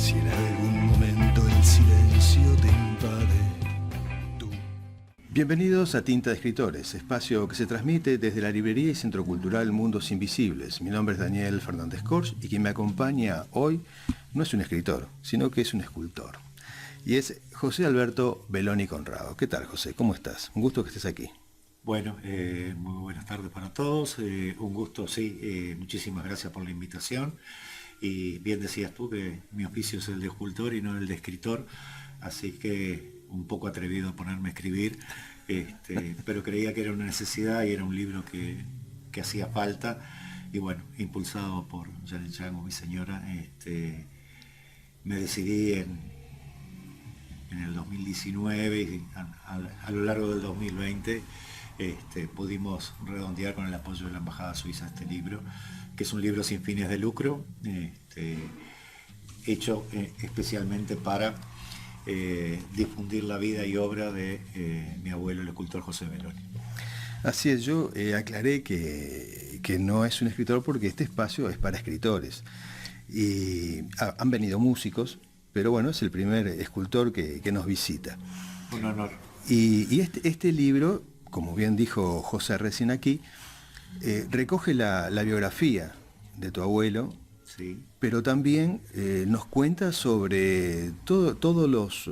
Si en algún momento el silencio te invade, tú. Bienvenidos a Tinta de Escritores, espacio que se transmite desde la librería y Centro Cultural Mundos Invisibles. Mi nombre es Daniel Fernández Corch y quien me acompaña hoy no es un escritor, sino que es un escultor. Y es José Alberto Belloni Conrado. ¿Qué tal, José? ¿Cómo estás? Un gusto que estés aquí. Bueno, muy buenas tardes para todos. Un gusto, sí. Muchísimas gracias por la invitación. Y bien decías tú que mi oficio es el de escultor y no el de escritor, así que un poco atrevido a ponerme a escribir, pero creía que era una necesidad y era un libro que hacía falta. Y bueno, impulsado por Janet Chango, mi señora, me decidí en el 2019 y a lo largo del 2020 pudimos redondear con el apoyo de la Embajada Suiza este libro, que es un libro sin fines de lucro, hecho especialmente para difundir la vida y obra de mi abuelo, el escultor José Belloni. Así es, yo aclaré que no es un escritor porque este espacio es para escritores. Y han venido músicos, pero bueno, es el primer escultor que nos visita. Un honor. Y este libro, como bien dijo José recién aquí, recoge la biografía de tu abuelo, sí, pero también nos cuenta sobre todas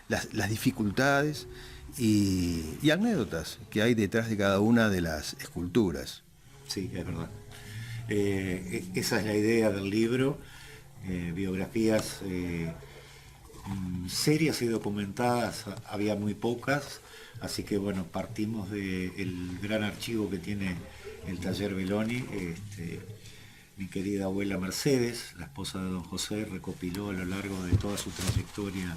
las dificultades y anécdotas que hay detrás de cada una de las esculturas. Sí, es verdad. Esa es la idea del libro, biografías serias y documentadas había muy pocas, así que bueno, partimos del gran archivo que tiene el taller Belloni. Mi querida abuela Mercedes, la esposa de don José, recopiló a lo largo de toda su trayectoria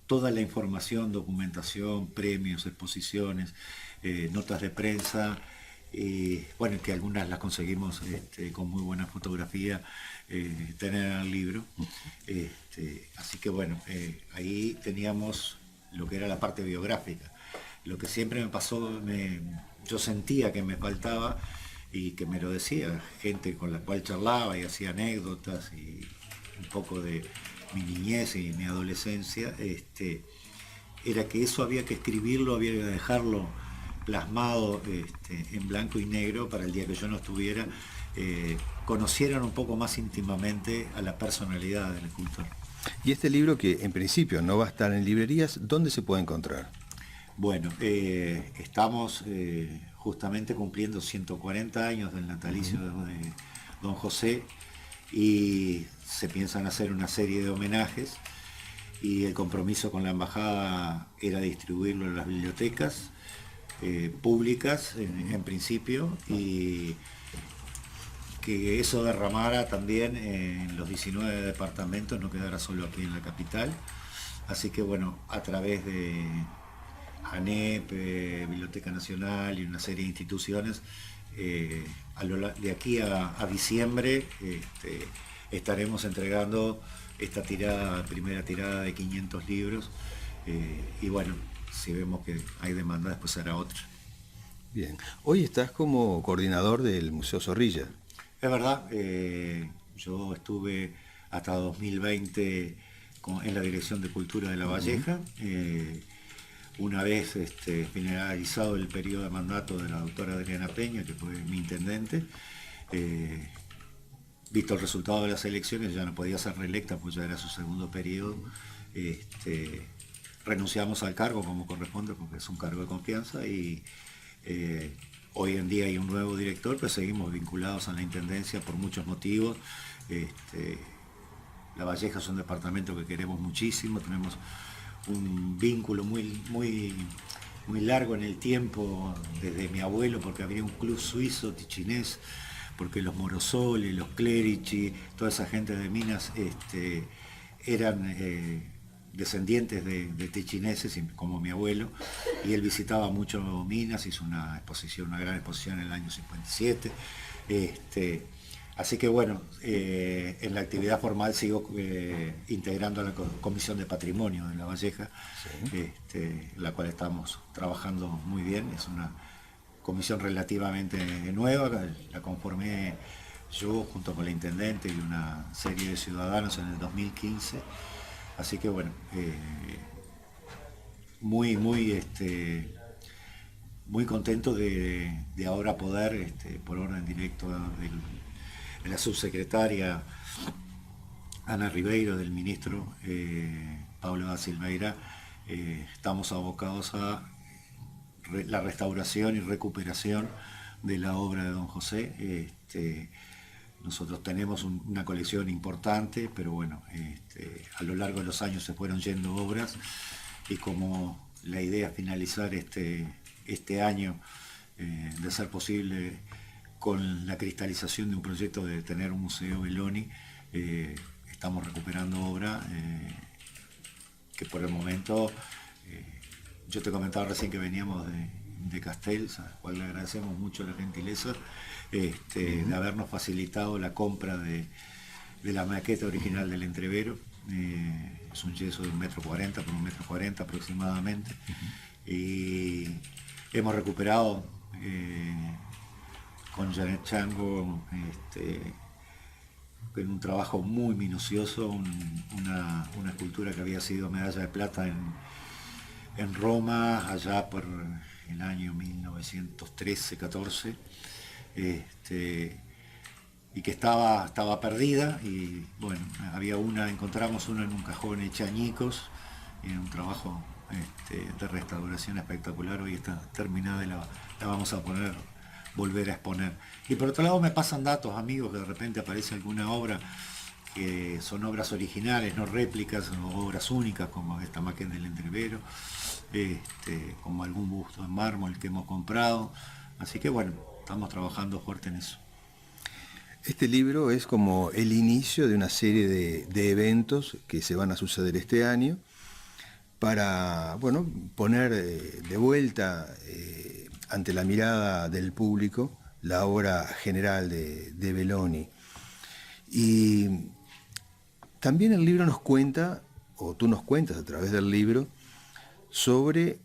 toda la información, documentación, premios, exposiciones, notas de prensa, bueno, que algunas las conseguimos con muy buena fotografía, tener en el libro. Así que bueno, ahí teníamos lo que era la parte biográfica. Lo que siempre me pasó, yo sentía que me faltaba y que me lo decía gente con la cual charlaba y hacía anécdotas y un poco de mi niñez y mi adolescencia, era que eso había que escribirlo, había que dejarlo plasmado en blanco y negro para el día que yo no estuviera, conocieran un poco más íntimamente a la personalidad del escultor. Y este libro, que en principio no va a estar en librerías, ¿dónde se puede encontrar? Bueno, estamos justamente cumpliendo 140 años del natalicio de don José y se piensan hacer una serie de homenajes y el compromiso con la embajada era distribuirlo en las bibliotecas públicas en principio, y que eso derramara también en los 19 departamentos, no quedara solo aquí en la capital. Así que bueno, a través de ANEP, Biblioteca Nacional y una serie de instituciones, de aquí a diciembre estaremos entregando esta primera tirada de 500 libros, y bueno, si vemos que hay demanda, después será otra. Bien, hoy estás como coordinador del Museo Zorrilla. Es verdad, yo estuve hasta 2020 en la Dirección de Cultura de La Valleja. Una vez finalizado el periodo de mandato de la doctora Adriana Peña, que fue mi intendente, visto el resultado de las elecciones, ya no podía ser reelecta, pues ya era su segundo periodo. Renunciamos al cargo como corresponde, porque es un cargo de confianza, y hoy en día hay un nuevo director, pero seguimos vinculados a la intendencia por muchos motivos. La Valleja es un departamento que queremos muchísimo, tenemos un vínculo muy largo en el tiempo desde mi abuelo, porque había un club suizo tichinés, porque los Morosoli, los Clerici, toda esa gente de Minas eran descendientes de tichineses, como mi abuelo, y él visitaba mucho Minas, hizo una gran exposición en el año 57. Así que bueno, en la actividad formal sigo integrando la Comisión de Patrimonio de La Valleja, sí, la cual estamos trabajando muy bien. Es una comisión relativamente nueva, la conformé yo junto con la intendente y una serie de ciudadanos en el 2015. Así que bueno, muy contento de ahora poder, por orden directo de la subsecretaria Ana Ribeiro, del ministro Pablo da Silveira, estamos abocados a la restauración y recuperación de la obra de Don José. Nosotros tenemos una colección importante, pero bueno, a lo largo de los años se fueron yendo obras, y como la idea es finalizar este año, de ser posible, con la cristalización de un proyecto de tener un museo Belloni, estamos recuperando obra que por el momento, yo te comentaba recién que veníamos de Castells, al cual le agradecemos mucho la gentileza de habernos facilitado la compra de la maqueta original del entrevero. Es un yeso de 1,40 m por 1,40 m aproximadamente. Y hemos recuperado con Janet Chango, en un trabajo muy minucioso, una escultura que había sido medalla de plata en Roma, allá por el año 1913-14, y que estaba perdida, y bueno, encontramos una en un cajón hecha añicos, en un trabajo de restauración espectacular. Hoy está terminada y la vamos a volver a exponer. Y por otro lado me pasan datos, amigos, que de repente aparece alguna obra que son obras originales, no réplicas, o obras únicas, como esta maqueta del entrevero, como algún busto en mármol que hemos comprado. Así que bueno, estamos trabajando fuerte en eso. Este libro es como el inicio de una serie de eventos que se van a suceder este año para, bueno, poner de vuelta ante la mirada del público la obra general de Belloni. Y también el libro nos cuenta, o tú nos cuentas a través del libro, sobre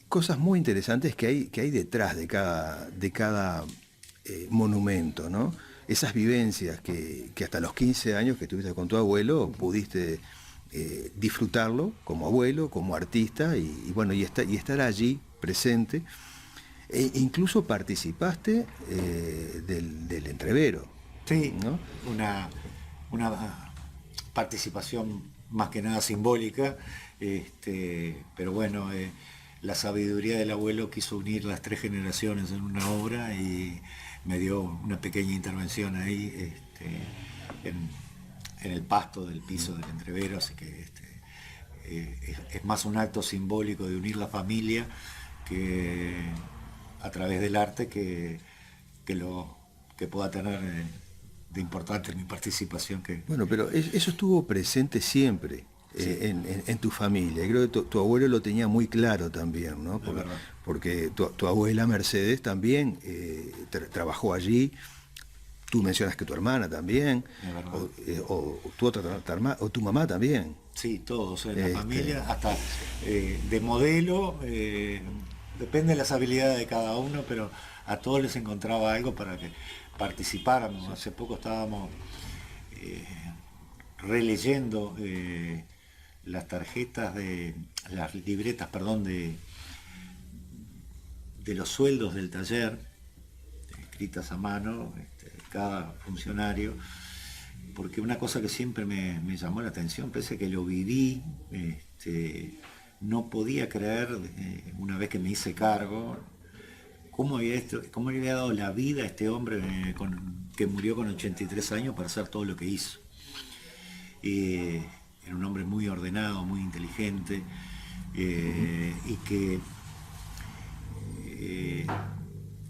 cosas muy interesantes que hay detrás de cada monumento, ¿no? Esas vivencias que hasta los 15 años que estuviste con tu abuelo pudiste disfrutarlo como abuelo, como artista, y bueno, y estar allí presente. Incluso participaste del entrevero. Sí, ¿no? Una participación más que nada simbólica, pero bueno, la sabiduría del abuelo quiso unir las 3 generaciones en una obra y me dio una pequeña intervención ahí en el pasto del piso del entrevero, así que es más un acto simbólico de unir la familia que a través del arte que pueda tener de importante mi participación. Bueno, pero eso estuvo presente siempre. Sí. En tu familia. Y creo que tu abuelo lo tenía muy claro también, ¿no? Porque tu abuela Mercedes también trabajó allí. Tú mencionas que tu hermana también, o tu mamá también. Sí, todos en la familia, hasta de modelo, depende de las habilidades de cada uno, pero a todos les encontraba algo para que participáramos. Sí. Hace poco estábamos releyendo las tarjetas las libretas, perdón, de los sueldos del taller, escritas a mano, cada funcionario, porque una cosa que siempre me llamó la atención, pese a que lo viví, no podía creer, una vez que me hice cargo, cómo había dado la vida a este hombre que murió con 83 años para hacer todo lo que hizo. Era un hombre muy ordenado, muy inteligente, y que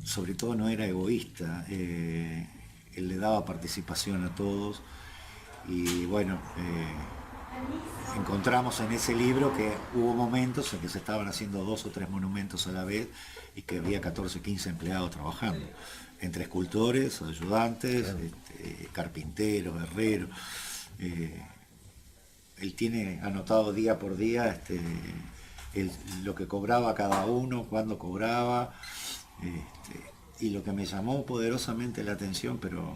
sobre todo no era egoísta. Él le daba participación a todos, y bueno, encontramos en ese libro que hubo momentos en que se estaban haciendo 2 o 3 monumentos a la vez y que había 14 o 15 empleados trabajando, entre escultores, ayudantes, claro, carpinteros, herreros. Él tiene anotado día por día lo que cobraba cada uno, cuándo cobraba, y lo que me llamó poderosamente la atención, pero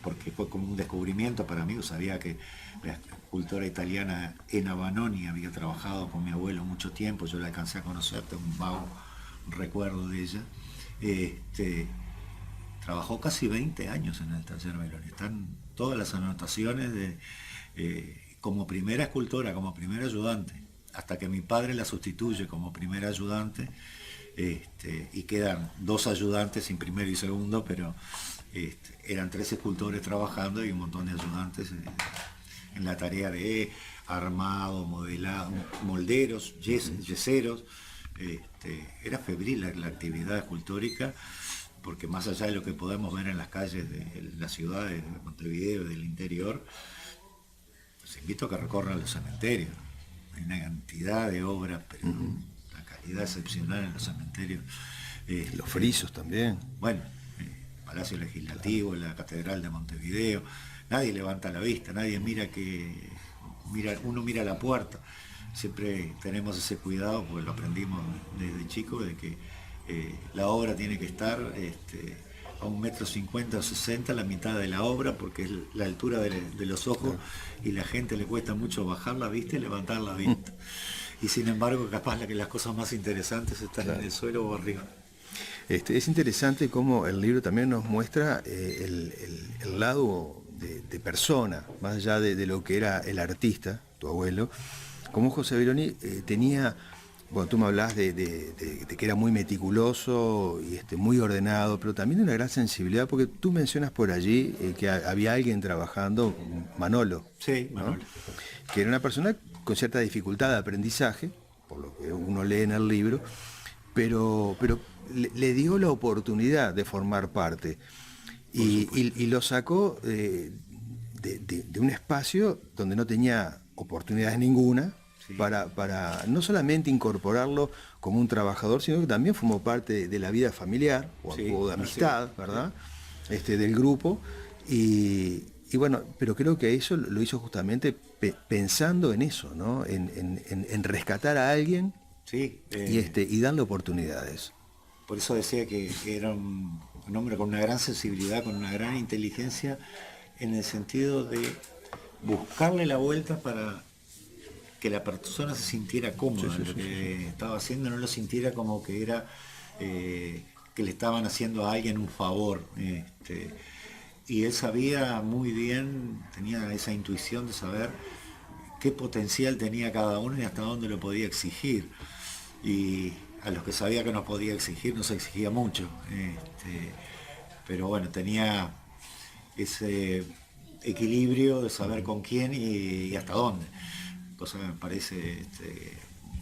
porque fue como un descubrimiento para mí, yo sabía que la escultora italiana Ena Vanoni había trabajado con mi abuelo mucho tiempo, yo la alcancé a conocer, tengo un vago recuerdo de ella. Trabajó casi 20 años en el taller Meloni, están todas las anotaciones de como primera escultora, como primera ayudante, hasta que mi padre la sustituye como primera ayudante, y quedan 2 ayudantes sin primero y segundo, pero eran 3 escultores trabajando y un montón de ayudantes en la tarea de armado, modelado, molderos, yeseros. Era febril la actividad escultórica, porque más allá de lo que podemos ver en las calles de las ciudades de Montevideo, del interior, los invito a que recorran los cementerios. Hay una cantidad de obras, pero una calidad excepcional en los cementerios. Los frisos también. Bueno, Palacio Legislativo, la Catedral de Montevideo, nadie levanta la vista, nadie uno mira la puerta. Siempre tenemos ese cuidado, porque lo aprendimos desde chico, de que la obra tiene que estar a 1,50 m o 60 m, la mitad de la obra, porque es la altura de los ojos, y la gente le cuesta mucho bajar la vista y levantar la vista. Y sin embargo, capaz que las cosas más interesantes están en el suelo o arriba. Es interesante cómo el libro también nos muestra el lado de persona, más allá de lo que era el artista, tu abuelo, como José Beloni tenía. Bueno, tú me hablás de que era muy meticuloso y muy ordenado, pero también de una gran sensibilidad, porque tú mencionas por allí que había alguien trabajando, Manolo. Sí, Manolo. ¿No? Que era una persona con cierta dificultad de aprendizaje, por lo que uno lee en el libro, pero le dio la oportunidad de formar parte y lo sacó de un espacio donde no tenía oportunidades ninguna. Sí. Para no solamente incorporarlo como un trabajador, sino que también formó parte de la vida familiar o de amistad, ¿verdad? Sí. Del grupo. Y bueno, pero creo que eso lo hizo justamente pensando en eso, ¿no? En rescatar a alguien, sí, y darle oportunidades. Por eso decía que era un hombre con una gran sensibilidad, con una gran inteligencia, en el sentido de buscarle la vuelta para que la persona se sintiera cómoda en lo que estaba haciendo, no lo sintiera como que era que le estaban haciendo a alguien un favor. Y él sabía muy bien, tenía esa intuición de saber qué potencial tenía cada uno y hasta dónde lo podía exigir. Y a los que sabía que no podía exigir, no se exigía mucho. Pero bueno, tenía ese equilibrio de saber con quién y hasta dónde. Cosa que me parece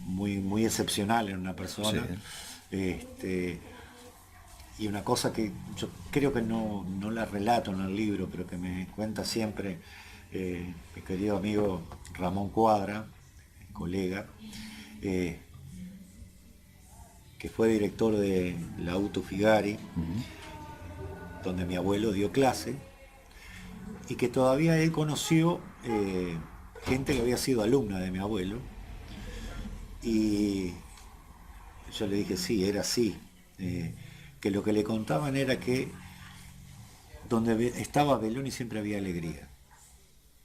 muy excepcional en una persona. Sí. Y una cosa que yo creo que no la relato en el libro, pero que me cuenta siempre mi querido amigo Ramón Cuadra, colega, que fue director de la Auto Figari, donde mi abuelo dio clase, y que todavía él conoció gente que había sido alumna de mi abuelo, y yo le dije sí, era así, que lo que le contaban era que donde estaba Beloni siempre había alegría,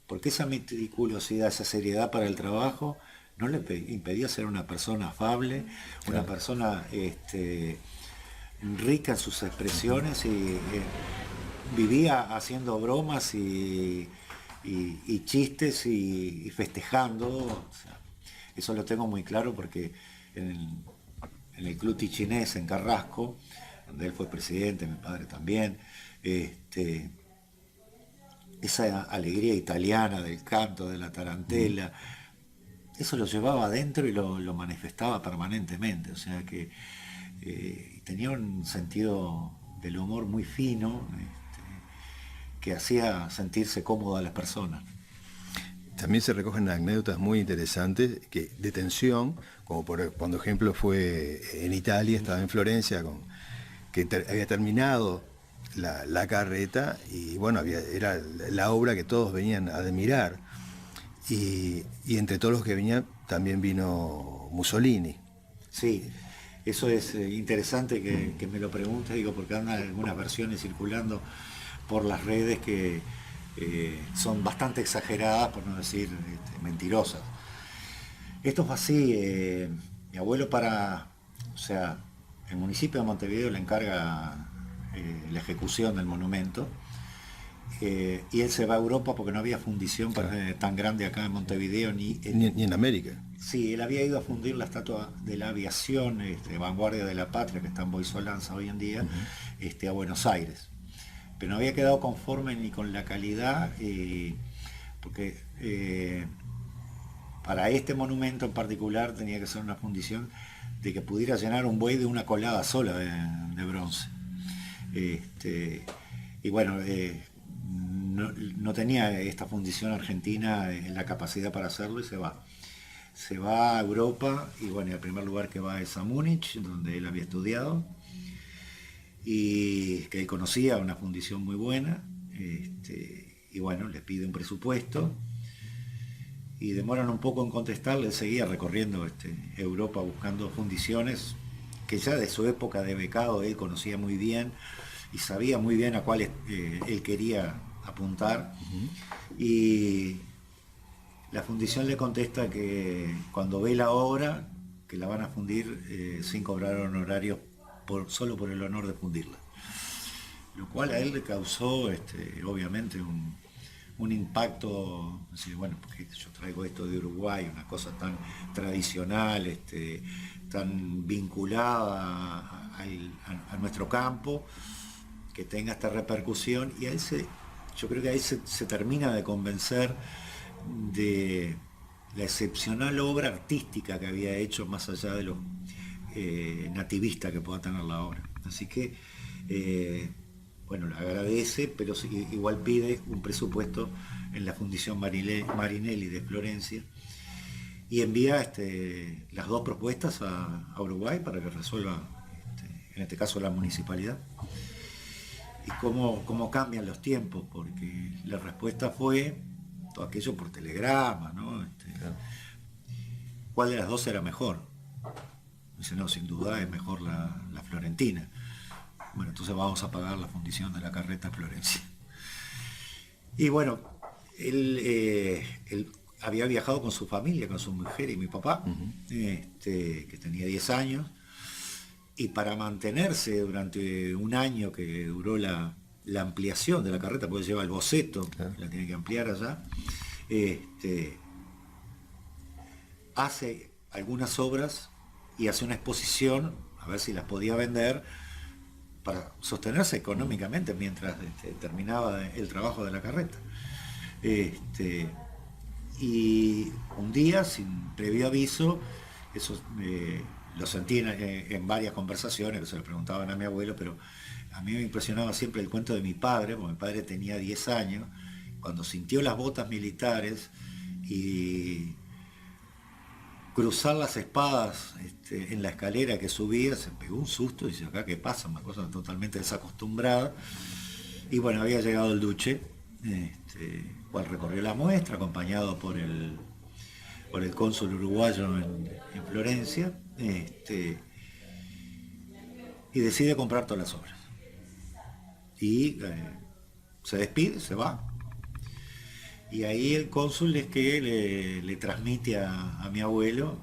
porque esa meticulosidad, esa seriedad para el trabajo no le impedía ser una persona afable, claro, una persona rica en sus expresiones, y vivía haciendo bromas y chistes y festejando. O sea, eso lo tengo muy claro porque en el Club Tichinés en Carrasco, donde él fue presidente, mi padre también, esa alegría italiana del canto, de la tarantela, eso lo llevaba adentro y lo manifestaba permanentemente. O sea que tenía un sentido del humor muy fino, que hacía sentirse cómodo a las personas. También se recogen anécdotas muy interesantes de tensión, como cuando ejemplo fue en Italia, estaba en Florencia, que había terminado la carreta y bueno, era la obra que todos venían a admirar, y entre todos los que venían también vino Mussolini. Sí, Eso es interesante que me lo preguntes, digo, porque andan algunas versiones circulando por las redes que son bastante exageradas, por no decir mentirosas. Esto fue así, mi abuelo o sea, el municipio de Montevideo le encarga la ejecución del monumento, y él se va a Europa porque no había fundición tan grande acá en Montevideo ni en América. Sí, él había ido a fundir la estatua de la aviación, vanguardia de la patria, que está en Boisolanza hoy en día, a Buenos Aires. Pero no había quedado conforme ni con la calidad, porque para este monumento en particular tenía que ser una fundición de que pudiera llenar un buey de una colada sola de bronce. Y bueno, no tenía esta fundición argentina la capacidad para hacerlo y se va. Se va a Europa y bueno, el primer lugar que va es a Múnich, donde él había estudiado y que él conocía una fundición muy buena, y bueno, le pide un presupuesto y demoran un poco en contestarle. Él seguía recorriendo Europa buscando fundiciones que ya de su época de becado él conocía muy bien y sabía muy bien a cuáles él quería apuntar. Y la fundición le contesta que cuando ve la obra, que la van a fundir sin cobrar honorarios solo por el honor de fundirla. Lo cual a él le causó obviamente un impacto, decir, bueno, porque yo traigo esto de Uruguay, una cosa tan tradicional, tan vinculada a nuestro campo, que tenga esta repercusión, y a él yo creo que ahí se termina de convencer de la excepcional obra artística que había hecho, más allá de lo nativista que pueda tener la obra. Así que, bueno, le agradece, pero igual pide un presupuesto en la Fundición Marinelli de Florencia y envía las dos propuestas a Uruguay para que resuelva, en este caso, la municipalidad. Y cómo cambian los tiempos, porque la respuesta fue todo aquello por telegrama, ¿no? Claro. ¿Cuál de las dos era mejor? Dice, no, sin duda es mejor la florentina. Bueno, entonces vamos a pagar la fundición de la carreta Florencia. Y bueno, él había viajado con su familia, con su mujer y mi papá, que tenía 10 años, y para mantenerse durante un año que duró la ampliación de la carreta, porque lleva el boceto, claro, la tiene que ampliar allá, hace algunas obras y hace una exposición, a ver si las podía vender, para sostenerse económicamente mientras terminaba el trabajo de la carreta. Y un día, sin previo aviso, eso lo sentí en varias conversaciones que se lo preguntaban a mi abuelo, pero a mí me impresionaba siempre el cuento de mi padre, porque mi padre tenía 10 años, cuando sintió las botas militares y cruzar las espadas en la escalera que subía, se pegó un susto y dice, acá qué pasa, una cosa totalmente desacostumbrada. Y bueno, había llegado el duce, cual recorrió la muestra, acompañado por el cónsul uruguayo en Florencia, y decide comprar todas las obras. Y se despide, se va. Y ahí el cónsul es que le transmite a mi abuelo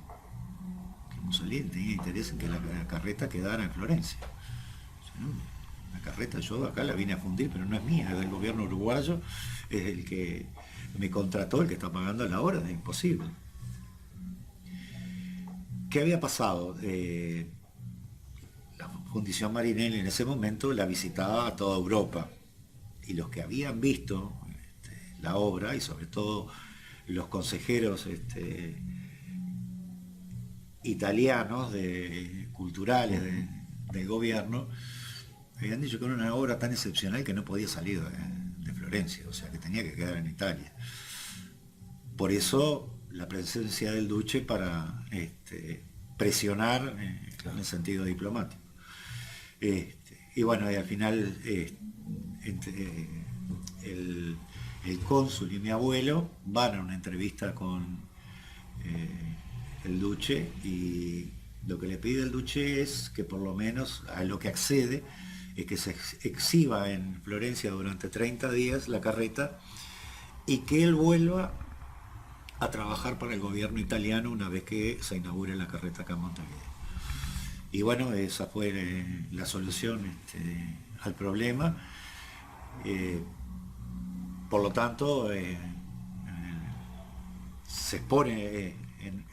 que Mussolini tenía interés en que la carreta quedara en Florencia. La carreta yo acá la vine a fundir, pero no es mía, es del gobierno uruguayo, es el que me contrató, el que está pagando la obra, es imposible. ¿Qué había pasado? La Fundición Marinelli en ese momento la visitaba a toda Europa, y los que habían visto la obra, y sobre todo los consejeros italianos culturales del gobierno, habían dicho que era una obra tan excepcional que no podía salir de Florencia, o sea que tenía que quedar en Italia. Por eso la presencia del duce para presionar en el sentido diplomático. Y bueno, y al final el cónsul y mi abuelo van a una entrevista con el duce y Lo que le pide el duché es que por lo menos a lo que accede es que se exhiba en Florencia durante 30 días la carreta y que él vuelva a trabajar para el gobierno italiano una vez que se inaugure la carreta acá en Montevideo. Y bueno, esa fue la solución al problema. Por lo tanto, se expone en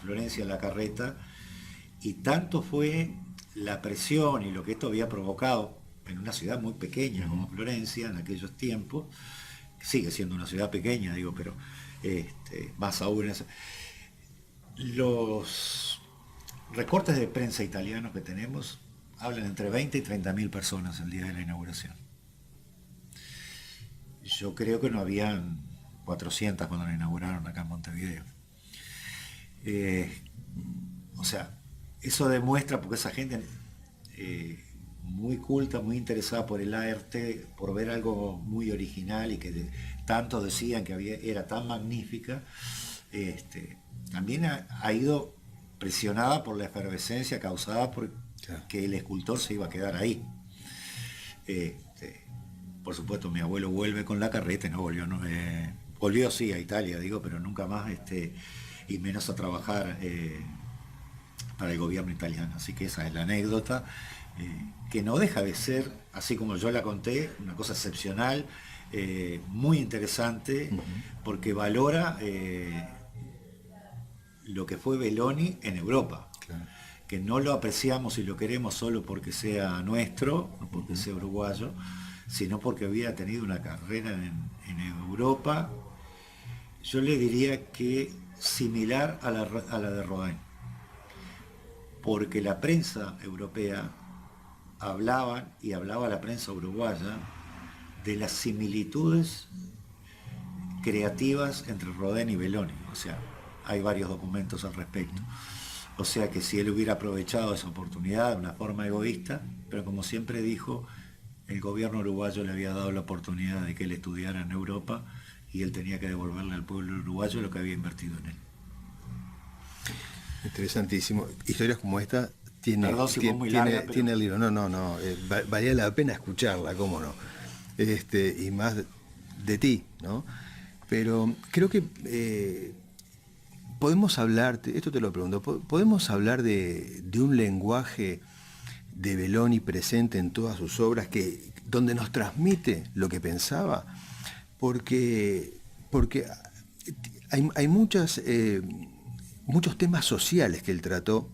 Florencia la carreta, y tanto fue la presión y lo que esto había provocado en una ciudad muy pequeña como Florencia en aquellos tiempos, sigue siendo una ciudad pequeña, digo, pero más aún los recortes de prensa italianos que tenemos hablan entre 20 y 30.000 personas el día de la inauguración. Yo creo que no habían 400 cuando la inauguraron acá en Montevideo. O sea, eso demuestra, porque esa gente muy culta, muy interesada por el arte, por ver algo muy original y que tanto decían que era tan magnífica, también ha ido presionada por la efervescencia causada por que el escultor se iba a quedar ahí. Por supuesto, mi abuelo vuelve con la carreta, no volvió, volvió sí a Italia, digo, pero nunca más, y menos a trabajar para el gobierno italiano. Así que esa es la anécdota, que no deja de ser, así como yo la conté, una cosa excepcional, muy interesante, porque valora lo que fue Belloni en Europa. Claro. Que no lo apreciamos y lo queremos solo porque sea nuestro, no porque sea uruguayo, sino porque había tenido una carrera en Europa, yo le diría que similar a la de Rodin, porque la prensa europea hablaba la prensa uruguaya de las similitudes creativas entre Rodin y Belloni. O sea, hay varios documentos al respecto. O sea que si él hubiera aprovechado esa oportunidad de una forma egoísta, pero como siempre dijo, el gobierno uruguayo le había dado la oportunidad de que él estudiara en Europa y él tenía que devolverle al pueblo uruguayo lo que había invertido en él. Interesantísimo. Historias como esta tiene el libro. No, valía la pena escucharla, cómo no. Y más de ti, ¿no? Pero creo que podemos hablar, esto te lo pregunto, podemos hablar de un lenguaje de Belloni presente en todas sus obras, donde nos transmite lo que pensaba, porque hay muchos temas sociales que él trató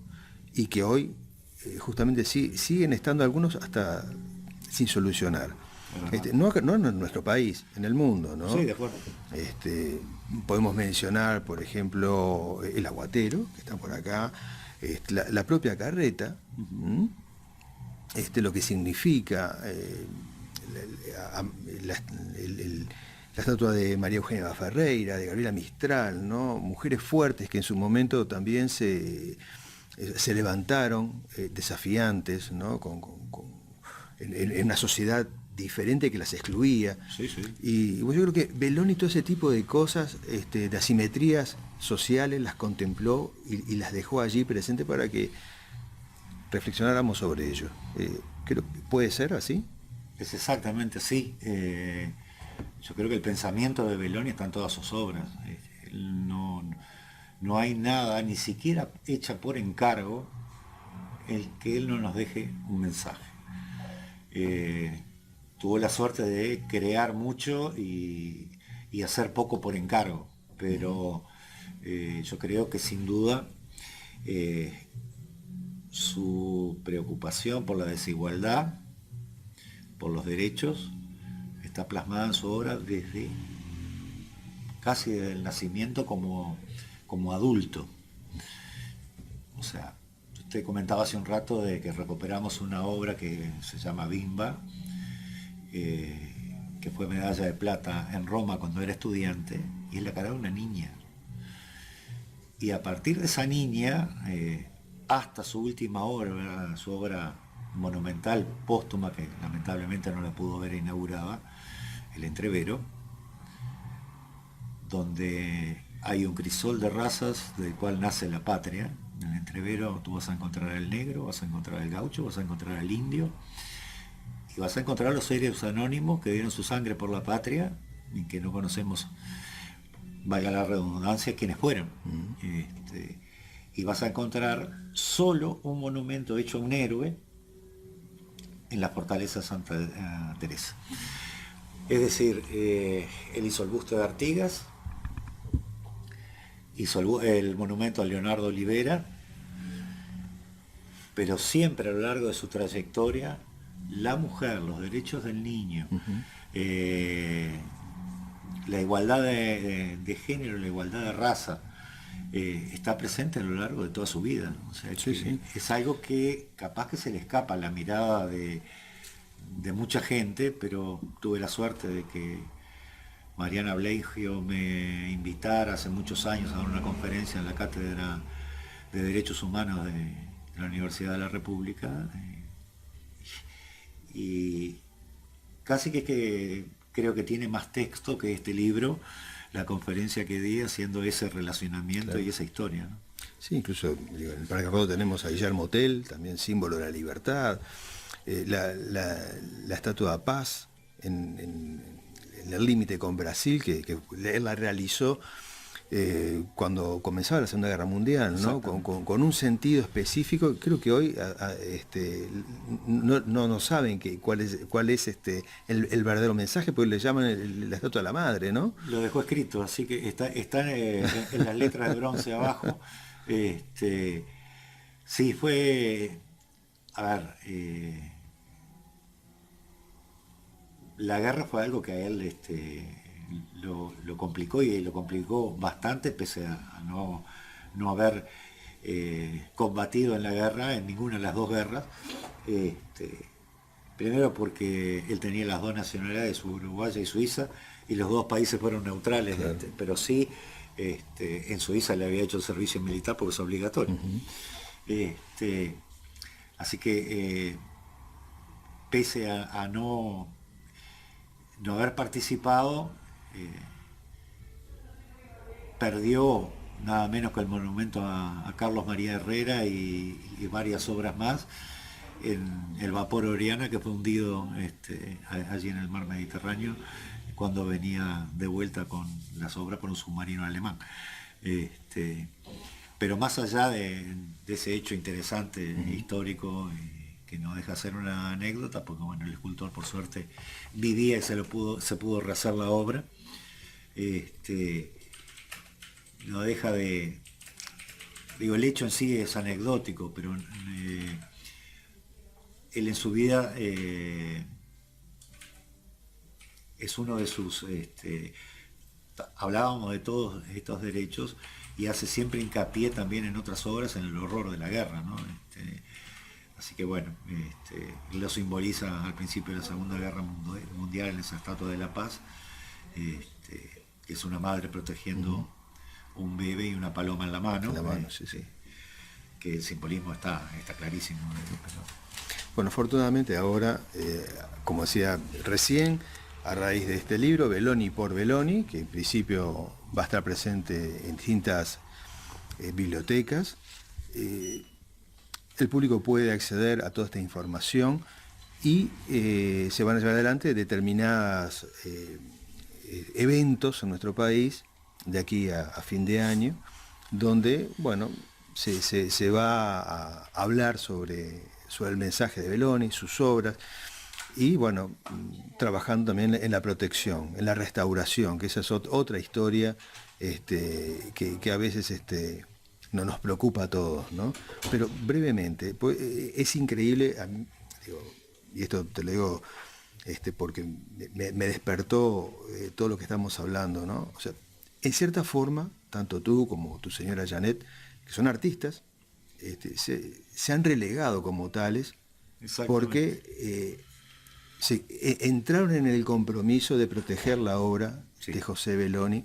y que hoy justamente siguen estando algunos hasta sin solucionar. No en nuestro país, en el mundo, ¿no? Sí, de acuerdo. Podemos mencionar, por ejemplo, el aguatero, que está por acá, la propia carreta, lo que significa la estatua de María Eugenia Ferreira, de Gabriela Mistral, ¿no? Mujeres fuertes que en su momento también se levantaron, desafiantes, ¿no? En una sociedad diferente que las excluía. Sí. Y yo creo que Belloni todo ese tipo de cosas, de asimetrías sociales, las contempló y las dejó allí presentes para que reflexionáramos sobre ello. Creo que puede ser así. Es exactamente así. Yo creo que el pensamiento de Belloni está en todas sus obras. No hay nada, ni siquiera hecha por encargo, el que él no nos deje un mensaje. Tuvo la suerte de crear mucho y hacer poco por encargo, pero yo creo que sin duda su preocupación por la desigualdad, por los derechos, está plasmada en su obra desde casi desde el nacimiento como adulto. O sea, usted comentaba hace un rato de que recuperamos una obra que se llama Bimba, que fue medalla de plata en Roma cuando era estudiante, y es la cara de una niña. Y a partir de esa niña, hasta su última obra, su obra monumental póstuma, que lamentablemente no la pudo ver inaugurada, El Entrevero, donde hay un crisol de razas del cual nace la patria, En el entrevero tú vas a encontrar al negro, vas a encontrar al gaucho, vas a encontrar al indio, y vas a encontrar los seres anónimos que dieron su sangre por la patria y que no conocemos, valga la redundancia, quiénes fueron. Y vas a encontrar solo un monumento hecho a un héroe en la fortaleza Santa Teresa. Es decir, él hizo el busto de Artigas, hizo el monumento a Leonardo Olivera, pero siempre a lo largo de su trayectoria, la mujer, los derechos del niño, la igualdad de género, la igualdad de raza, está presente a lo largo de toda su vida. O sea, es algo que capaz que se le escapa a la mirada de mucha gente, pero tuve la suerte de que Mariana Bleigio me invitara hace muchos años a dar una conferencia en la Cátedra de Derechos Humanos de la Universidad de la República, y casi que creo que tiene más texto que este libro, la conferencia que di haciendo ese relacionamiento y esa historia, ¿no? Sí, incluso digo, en el Parque Rodó tenemos a Guillermo Tell, también símbolo de la libertad, la Estatua de Paz en el límite con Brasil, que él la realizó cuando comenzaba la Segunda Guerra Mundial, ¿no? Con un sentido específico. Creo que hoy no saben cuál es el verdadero mensaje, porque le llaman la Estatua de la Madre, ¿no? Lo dejó escrito, así que está en las letras de bronce abajo. Sí, fue, a ver, la guerra fue algo que a él lo complicó, y lo complicó bastante, pese a no haber combatido en la guerra, en ninguna de las dos guerras. Primero porque él tenía las dos nacionalidades, uruguaya y suiza, y los dos países fueron neutrales, claro. Pero sí, en Suiza le había hecho el servicio militar porque es obligatorio. Así que pese a no haber participado, perdió nada menos que el monumento a Carlos María Herrera y varias obras más en el vapor Oriana, que fue hundido allí en el mar Mediterráneo cuando venía de vuelta con las obras por un submarino alemán. Pero más allá de ese hecho interesante, histórico, que no deja de ser una anécdota, porque bueno, el escultor por suerte vivía y se pudo rehacer la obra, no deja de, digo, el hecho en sí es anecdótico, pero él en su vida es uno de sus, hablábamos de todos estos derechos, y hace siempre hincapié también en otras obras en el horror de la guerra, ¿no? Así que bueno, lo simboliza al principio de la Segunda Guerra Mundial en esa Estatua de la Paz, que es una madre protegiendo un bebé y una paloma en la mano. Sí. Que el simbolismo está clarísimo. Bueno, afortunadamente ahora, como decía recién, a raíz de este libro, Belloni por Belloni, que en principio va a estar presente en distintas bibliotecas, el público puede acceder a toda esta información y se van a llevar adelante determinados eventos en nuestro país de aquí a fin de año, donde, bueno, se va a hablar sobre el mensaje de Belloni, sus obras, y bueno, trabajando también en la protección, en la restauración, que esa es otra historia que a veces no nos preocupa a todos, ¿no? Pero brevemente, pues, es increíble, y esto te lo digo porque me despertó todo lo que estamos hablando, ¿no? O sea, en cierta forma, tanto tú como tu señora Janet, que son artistas, se han relegado como tales, porque entraron en el compromiso de proteger la obra de José Belloni,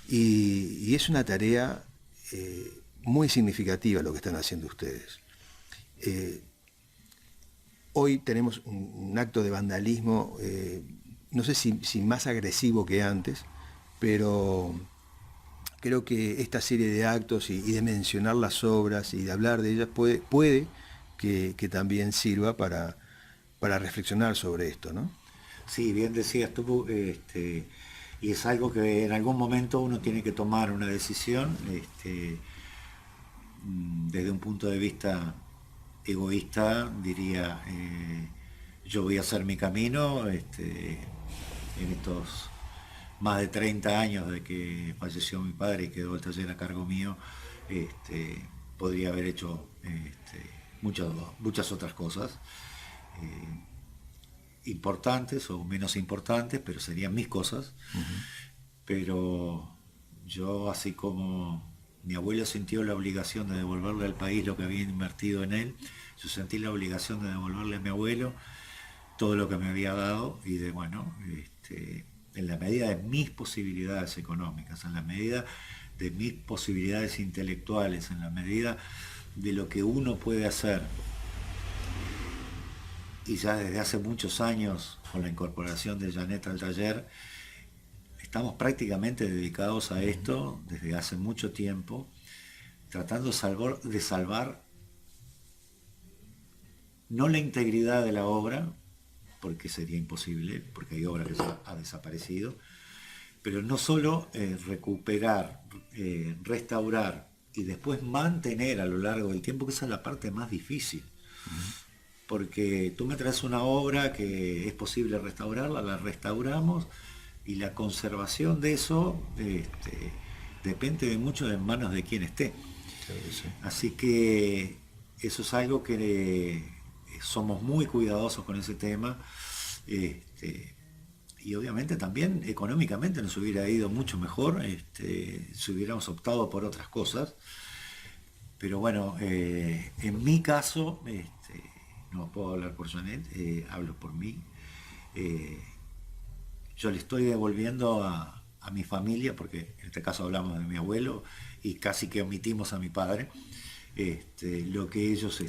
y es una tarea muy significativa lo que están haciendo ustedes. Hoy tenemos un acto de vandalismo, no sé si más agresivo que antes, pero creo que esta serie de actos y de mencionar las obras y de hablar de ellas puede que también sirva para reflexionar sobre esto, ¿no? Sí, bien decías tú, y es algo que en algún momento uno tiene que tomar una decisión, desde un punto de vista egoísta, diría, yo voy a hacer mi camino, en estos más de 30 años de que falleció mi padre y quedó el taller a cargo mío, podría haber hecho muchas otras cosas, importantes o menos importantes, pero serían mis cosas. Pero yo, así como mi abuelo sintió la obligación de devolverle al país lo que había invertido en él, yo sentí la obligación de devolverle a mi abuelo todo lo que me había dado, y de en la medida de mis posibilidades económicas, en la medida de mis posibilidades intelectuales, en la medida de lo que uno puede hacer. Y ya desde hace muchos años, con la incorporación de Janet al taller, estamos prácticamente dedicados a esto desde hace mucho tiempo, tratando de salvar no la integridad de la obra, porque sería imposible, porque hay obra que ya ha desaparecido, pero no solo recuperar, restaurar y después mantener a lo largo del tiempo, que esa es la parte más difícil. Porque tú me traes una obra que es posible restaurarla, la restauramos, y la conservación de eso depende de mucho en manos de quien esté. Sí. Así que eso es algo que somos muy cuidadosos con ese tema, y obviamente también económicamente nos hubiera ido mucho mejor si hubiéramos optado por otras cosas. Pero bueno, en mi caso, no puedo hablar por Janet, hablo por mí. Yo le estoy devolviendo a mi familia, porque en este caso hablamos de mi abuelo y casi que omitimos a mi padre, lo que ellos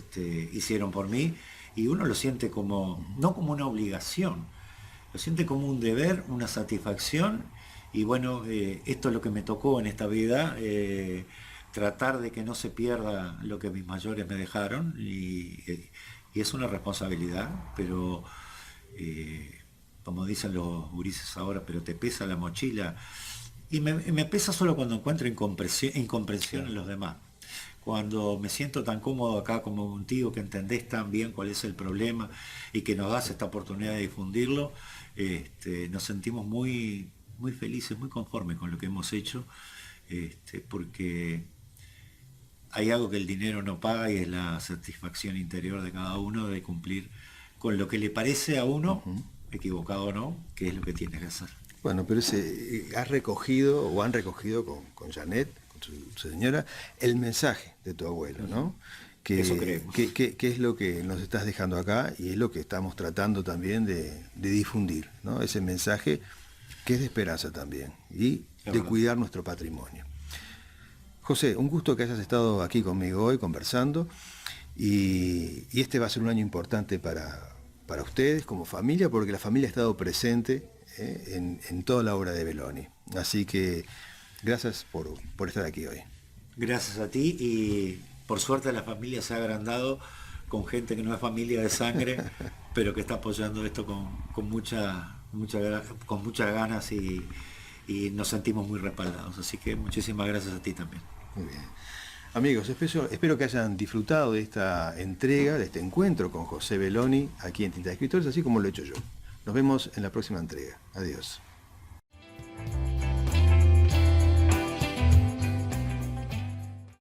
hicieron por mí, y uno lo siente como, no como una obligación, lo siente como un deber, una satisfacción, y bueno, esto es lo que me tocó en esta vida, tratar de que no se pierda lo que mis mayores me dejaron, y es una responsabilidad, pero como dicen los gurises ahora, pero te pesa la mochila, y me pesa solo cuando encuentro incomprensión en los demás. Cuando me siento tan cómodo acá como contigo, que entendés tan bien cuál es el problema y que nos das esta oportunidad de difundirlo, nos sentimos muy, muy felices, muy conformes con lo que hemos hecho, porque hay algo que el dinero no paga, y es la satisfacción interior de cada uno de cumplir con lo que le parece a uno, equivocado o no, que es lo que tiene que hacer. Bueno, pero has recogido, o han recogido con Janet, con su señora, el mensaje de tu abuelo, ¿no? Eso creemos. Que es lo que nos estás dejando acá, y es lo que estamos tratando también de difundir, ¿no? Ese mensaje que es de esperanza también, y de cuidar nuestro patrimonio. José, un gusto que hayas estado aquí conmigo hoy conversando, y este va a ser un año importante para ustedes como familia, porque la familia ha estado presente en toda la obra de Belloni. Así que gracias por estar aquí hoy. Gracias a ti, y por suerte la familia se ha agrandado con gente que no es familia de sangre, pero que está apoyando esto con muchas ganas, y nos sentimos muy respaldados. Así que muchísimas gracias a ti también. Muy bien. Amigos, espero que hayan disfrutado de esta entrega, de este encuentro con José Belloni aquí en Tinta de Escritores, así como lo he hecho yo. Nos vemos en la próxima entrega. Adiós.